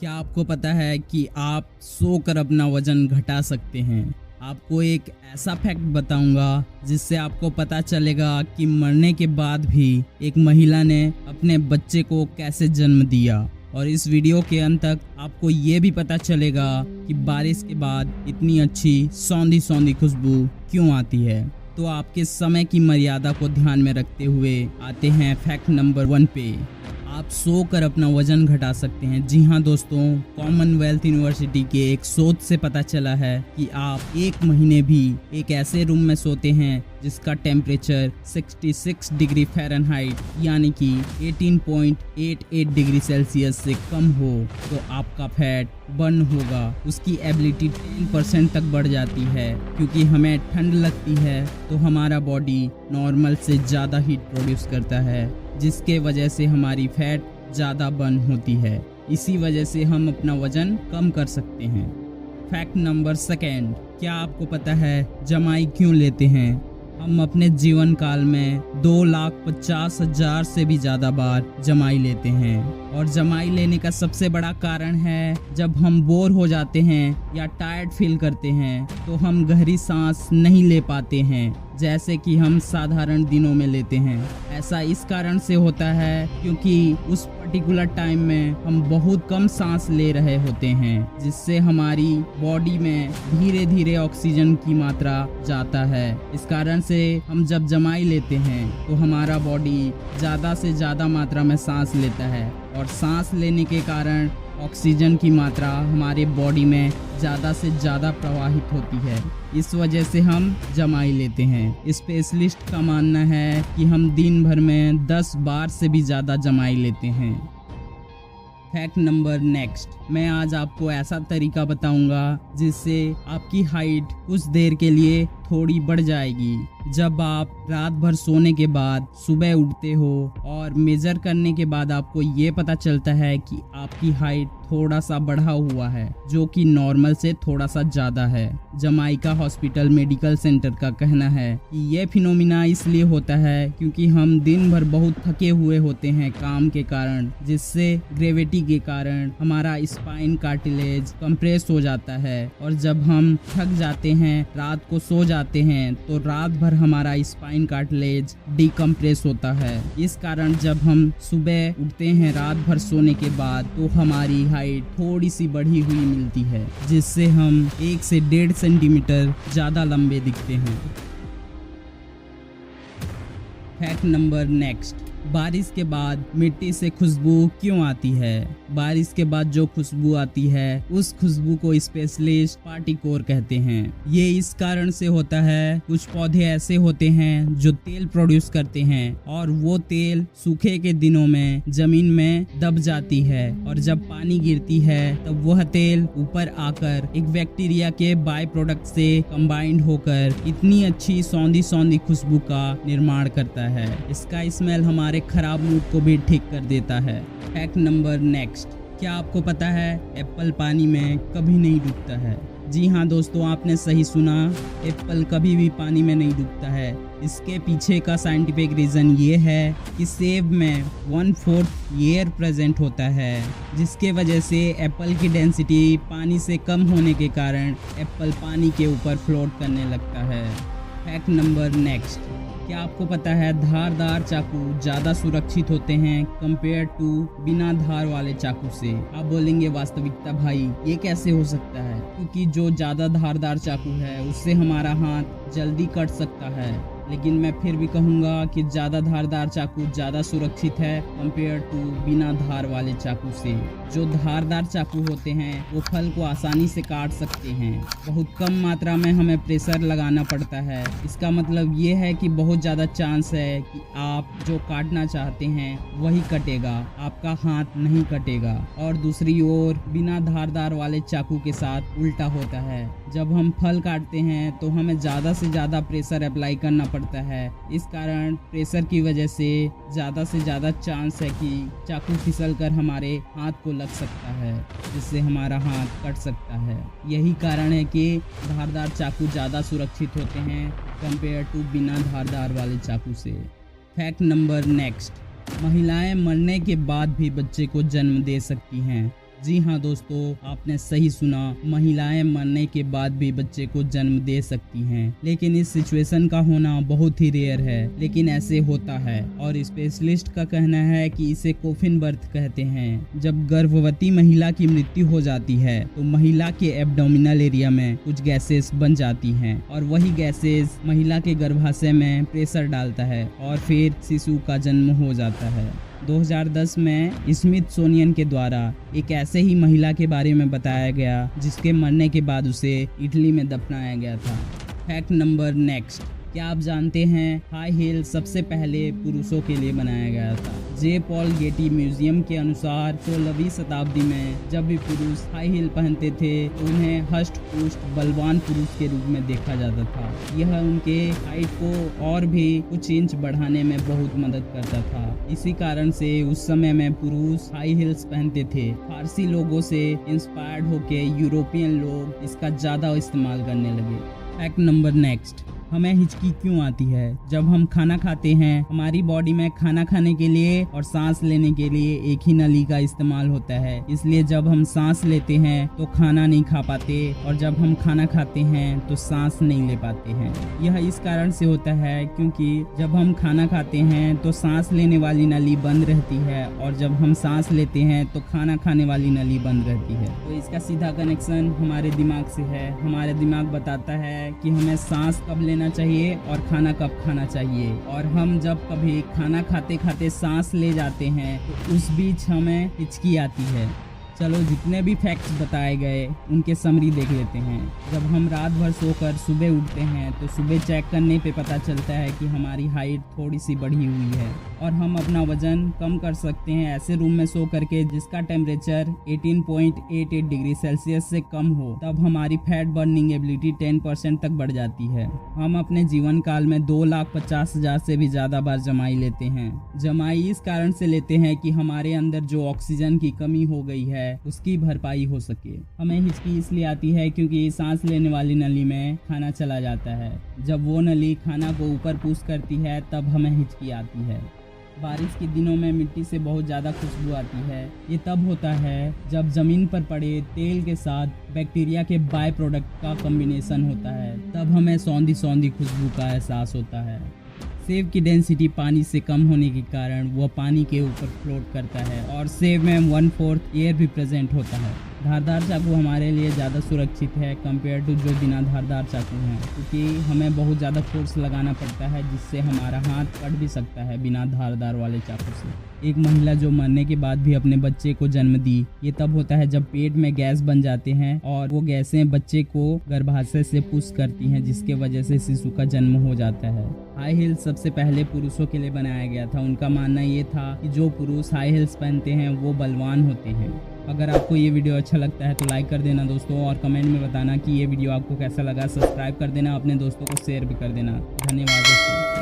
क्या आपको पता है कि आप सोकर अपना वजन घटा सकते हैं? आपको एक ऐसा फैक्ट बताऊंगा जिससे आपको पता चलेगा कि मरने के बाद भी एक महिला ने अपने बच्चे को कैसे जन्म दिया। और इस वीडियो के अंत तक आपको ये भी पता चलेगा कि बारिश के बाद इतनी अच्छी सौंधी सौंधी खुशबू क्यों आती है। तो आपके समय की मर्यादा को ध्यान में रखते हुए आते हैं फैक्ट नंबर 1 पे। आप सोकर अपना वजन घटा सकते हैं। जी हाँ दोस्तों, कॉमनवेल्थ यूनिवर्सिटी के एक शोध से पता चला है कि आप एक महीने भी एक ऐसे रूम में सोते हैं जिसका टेम्परेचर 66 डिग्री फ़ारेनहाइट यानी कि 18.88 डिग्री सेल्सियस से कम हो तो आपका फैट बर्न होगा। उसकी एबिलिटी 10% तक बढ़ जाती है, क्योंकि हमें ठंड लगती है तो हमारा बॉडी नॉर्मल से ज़्यादा हीट प्रोड्यूस करता है, जिसके वजह से हमारी फैट ज़्यादा बर्न होती है। इसी वजह से हम अपना वजन कम कर सकते हैं। फैक्ट नंबर 2, क्या आपको पता है जमाई क्यों लेते हैं? हम अपने जीवन काल में 2,50,000 से भी ज़्यादा बार जमाई लेते हैं। और जमाई लेने का सबसे बड़ा कारण है जब हम बोर हो जाते हैं या टायर्ड फील करते हैं तो हम गहरी सांस नहीं ले पाते हैं, जैसे कि हम साधारण दिनों में लेते हैं। ऐसा इस कारण से होता है क्योंकि उस पर्टिकुलर टाइम में हम बहुत कम सांस ले रहे होते हैं, जिससे हमारी बॉडी में धीरे धीरे ऑक्सीजन की मात्रा जाता है। इस कारण से हम जब जमाई लेते हैं तो हमारा बॉडी ज़्यादा से ज़्यादा मात्रा में सांस लेता है, और सांस लेने के कारण ऑक्सीजन की मात्रा हमारे बॉडी में ज़्यादा से ज़्यादा प्रवाहित होती है। इस वजह से हम जमाई लेते हैं। स्पेशलिस्ट का मानना है कि हम दिन भर में 10 बार से भी ज़्यादा जमाई लेते हैं। फैक्ट नंबर नेक्स्ट, मैं आज आपको ऐसा तरीका बताऊंगा जिससे आपकी हाइट कुछ देर के लिए थोड़ी बढ़ जाएगी। जब आप रात भर सोने के बाद सुबह उठते हो और मेजर करने के बाद आपको ये पता चलता है कि आपकी हाइट थोड़ा सा बढ़ा हुआ है, जो कि नॉर्मल से थोड़ा सा ज़्यादा है। जमाइका हॉस्पिटल मेडिकल सेंटर का कहना है कि ये फिनोमिना इसलिए होता है क्योंकि हम दिन भर बहुत थके हुए होते हैं काम के कारण, जिससे ग्रेविटी के कारण हमारा स्पाइन कार्टिलेज कंप्रेस हो जाता है। और जब हम थक जाते हैं, रात को सो जाते हैं, तो रात भर हमारा स्पाइन कार्टिलेज डिकम्प्रेस होता है। इस कारण जब हम सुबह उठते हैं रात भर सोने के बाद तो हमारी हाइट थोड़ी सी बढ़ी हुई मिलती है, जिससे हम 1 से 1.5 सेंटीमीटर ज़्यादा लंबे दिखते हैं। फैक्ट नंबर नेक्स्ट, बारिश के बाद मिट्टी से खुशबू क्यों आती है? बारिश के बाद जो खुशबू आती है उस खुशबू को स्पेशलिस्ट पार्टिकोर कहते हैं। ये इस कारण से होता है, कुछ पौधे ऐसे होते हैं जो तेल प्रोड्यूस करते हैं, और वो तेल सूखे के दिनों में जमीन में दब जाती है, और जब पानी गिरती है तब वह तेल ऊपर आकर एक बैक्टीरिया के बाय प्रोडक्ट से कंबाइंड होकर इतनी अच्छी सौंधी सौंधी खुशबू का निर्माण करता है। इसका स्मेल हमारे खराब मूड को भी ठीक कर देता है। फैक्ट नंबर नेक्स्ट, क्या आपको पता है एप्पल पानी में कभी नहीं डूबता है? जी हाँ दोस्तों, आपने सही सुना, एप्पल कभी भी पानी में नहीं डूबता है। इसके पीछे का साइंटिफिक रीज़न ये है कि सेब में 1/4 एयर प्रेजेंट होता है, जिसके वजह से एप्पल की डेंसिटी पानी से कम होने के कारण एप्पल पानी के ऊपर फ्लोट करने लगता है। फैक्ट नंबर नेक्स्ट, क्या आपको पता है धारदार चाकू ज़्यादा सुरक्षित होते हैं कंपेयर टू बिना धार वाले चाकू से? आप बोलेंगे वास्तविकता भाई ये कैसे हो सकता है? क्योंकि जो ज़्यादा धारदार चाकू है उससे हमारा हाथ जल्दी कट सकता है, लेकिन मैं फिर भी कहूँगा कि ज़्यादा धारदार चाकू ज़्यादा सुरक्षित है कंपेयर टू बिना धार वाले चाकू से। जो धारदार चाकू होते हैं वो फल को आसानी से काट सकते हैं। बहुत कम मात्रा में हमें प्रेशर लगाना पड़ता है। इसका मतलब ये है कि बहुत ज़्यादा चांस है कि आप जो काटना चाहते हैं वही कटेगा, आपका हाथ नहीं कटेगा। और दूसरी ओर बिना धारदार वाले चाकू के साथ उल्टा होता है। जब हम फल काटते हैं तो हमें ज़्यादा से ज़्यादा प्रेशर अप्लाई करना पड़ता है। इस कारण प्रेशर की वजह से ज़्यादा चांस है कि चाकू फिसलकर हमारे हाथ को लग सकता है, जिससे हमारा हाथ कट सकता है। यही कारण है कि धारदार चाकू ज़्यादा सुरक्षित होते हैं कंपेयर टू बिना धारदार वाले चाकू से। फैक्ट नंबर नेक्स्ट, महिलाएं मरने के बाद भी बच्चे को जन्म दे सकती हैं। जी हाँ दोस्तों, आपने सही सुना, महिलाएं मरने के बाद भी बच्चे को जन्म दे सकती हैं। लेकिन इस सिचुएशन का होना बहुत ही रेयर है, लेकिन ऐसे होता है। और स्पेशलिस्ट का कहना है कि इसे कोफिन बर्थ कहते हैं। जब गर्भवती महिला की मृत्यु हो जाती है तो महिला के एब्डोमिनल एरिया में कुछ गैसेस बन जाती हैं और वही गैसेस महिला के गर्भाशय में प्रेशर डालता है और फिर शिशु का जन्म हो जाता है। 2010 में स्मिथसोनियन के द्वारा एक ऐसे ही महिला के बारे में बताया गया जिसके मरने के बाद उसे इटली में दफनाया गया था। फैक्ट नंबर नेक्स्ट, क्या आप जानते हैं हाई हील सबसे पहले पुरुषों के लिए बनाया गया था। जे पॉल गेटी म्यूजियम के अनुसार 16वीं शताब्दी में जब भी पुरुष हाई हील पहनते थे तो उन्हें हष्ट पुष्ट बलवान पुरुष के रूप में देखा जाता था। यह उनके हाइट को और भी कुछ इंच बढ़ाने में बहुत मदद करता था। इसी कारण से उस समय में पुरुष हाई हील्स पहनते थे। फारसी लोगों से इंस्पायर्ड होके यूरोपियन लोग इसका ज्यादा इस्तेमाल करने लगे। फैक्ट नंबर नेक्स्ट, हमें हिचकी क्यों आती है? जब हम खाना खाते हैं हमारी बॉडी में खाना खाने के लिए और सांस लेने के लिए एक ही नली का इस्तेमाल होता है। इसलिए जब हम सांस लेते हैं तो खाना नहीं खा पाते और जब हम खाना खाते हैं तो सांस नहीं ले पाते हैं। यह इस कारण से होता है क्योंकि जब हम खाना खाते हैं तो सांस लेने वाली नली बंद रहती है और जब हम सांस लेते हैं तो खाना खाने वाली नली बंद रहती है। तो इसका सीधा कनेक्शन हमारे दिमाग से है। हमारे दिमाग बताता है कि हमें सांस कब लेना चाहिए और खाना कब खाना चाहिए, और हम जब कभी खाना खाते खाते सांस ले जाते हैं तो उस बीच हमें हिचकी आती है। चलो, जितने भी फैक्ट्स बताए गए उनके समरी देख लेते हैं। जब हम रात भर सोकर सुबह उठते हैं तो सुबह चेक करने पे पता चलता है कि हमारी हाइट थोड़ी सी बढ़ी हुई है और हम अपना वजन कम कर सकते हैं ऐसे रूम में सो करके जिसका टेम्परेचर 18.88 डिग्री सेल्सियस से कम हो। तब हमारी फैट बर्निंग एबिलिटी 10% तक बढ़ जाती है। हम अपने जीवन काल में 2,50,000 से भी ज्यादा बार जमाई लेते हैं। जमाई इस कारण से लेते हैं कि हमारे अंदर जो ऑक्सीजन की कमी हो गई है उसकी भरपाई हो सके। हमें हिचकी इसलिए आती है क्योंकि सांस लेने वाली नली में खाना चला जाता है। जब वो नली खाना को ऊपर पुश करती है तब हमें हिचकी आती है। बारिश के दिनों में मिट्टी से बहुत ज़्यादा खुशबू आती है। ये तब होता है जब ज़मीन पर पड़े तेल के साथ बैक्टीरिया के बाय प्रोडक्ट का कॉम्बिनेशन होता है, तब हमें सौंधी सौंधी खुशबू का एहसास होता है। सेब की डेंसिटी पानी से कम होने के कारण वह पानी के ऊपर फ्लोट करता है और सेब में 1/4 एयर भी प्रेजेंट होता है। धारदार चाकू हमारे लिए ज़्यादा सुरक्षित है कंपेयर टू जो बिना धारदार चाकू हैं, क्योंकि हमें बहुत ज़्यादा फोर्स लगाना पड़ता है जिससे हमारा हाथ कट भी सकता है बिना धारदार वाले चाकू से। एक महिला जो मरने के बाद भी अपने बच्चे को जन्म दी, ये तब होता है जब पेट में गैस बन जाते हैं और वो गैसें बच्चे को गर्भाशय से पुश करती हैं जिसके वजह से शिशु का जन्म हो जाता है। हाई हील्स सबसे पहले पुरुषों के लिए बनाया गया था। उनका मानना ये था कि जो पुरुष हाई हील्स पहनते हैं वो बलवान होते हैं। अगर आपको ये वीडियो अच्छा लगता है तो लाइक कर देना दोस्तों, और कमेंट में बताना कि ये वीडियो आपको कैसा लगा। सब्सक्राइब कर देना, अपने दोस्तों को शेयर भी कर देना। धन्यवाद दोस्तों।